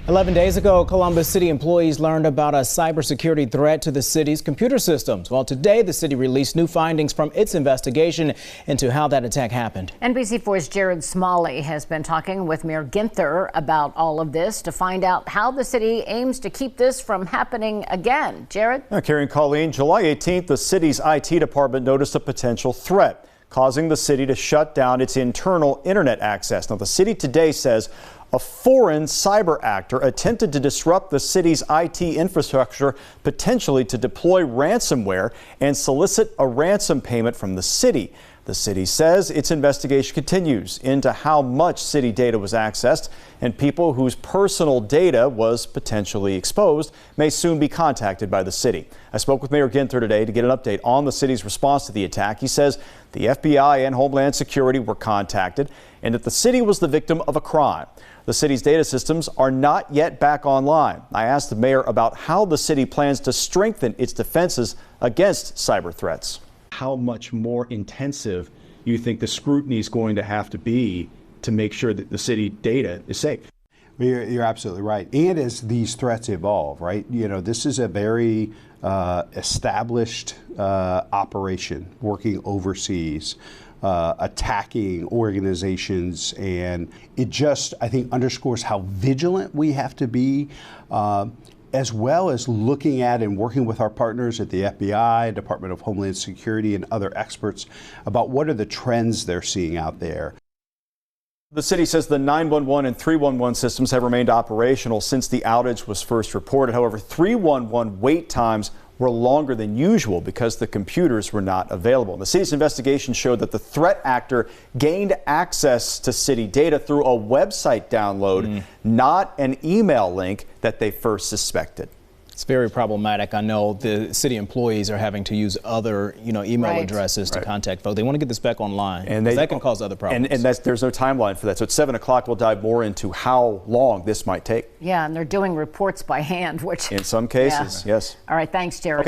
11 days ago, Columbus City employees learned about a cybersecurity threat to the city's computer systems. Well, today the city released new findings from its investigation into how that attack happened. NBC4's Jared Smalley has been talking with Mayor Ginther about all of this to find out how the city aims to keep this from happening again. Jared? Carrie and Colleen, July 18th, the city's IT department noticed a potential threat, causing the city to shut down its internal internet access. Now, the city today says a foreign cyber actor attempted to disrupt the city's IT infrastructure, potentially to deploy ransomware and solicit a ransom payment from the city. The city says its investigation continues into how much city data was accessed, and people whose personal data was potentially exposed may soon be contacted by the city. I spoke with Mayor Ginther today to get an update on the city's response to the attack. He says the FBI and Homeland Security were contacted and that the city was the victim of a crime. The city's data systems are not yet back online. I asked the mayor about how the city plans to strengthen its defenses against cyber threats. How much more intensive you think the scrutiny is going to have to be to make sure that the city data is safe? You're absolutely right. And as these threats evolve, right? You know, this is a very established operation working overseas, attacking organizations, and it just, I think, underscores how vigilant we have to be, as well as looking at and working with our partners at the FBI, Department of Homeland Security, and other experts about what are the trends they're seeing out there. The city says the 911 and 311 systems have remained operational since the outage was first reported. However, 311 wait times were longer than usual because the computers were not available. The city's investigation showed that the threat actor gained access to city data through a website download, not an email link that they first suspected. It's very problematic. I know the city employees are having to use other, email addresses to contact folks. They want to get this back online, and that can cause other problems. And there's no timeline for that. So at 7 o'clock, we'll dive more into how long this might take. Yeah, and they're doing reports by hand, which in some cases, yes. All right, thanks, Jared. Okay.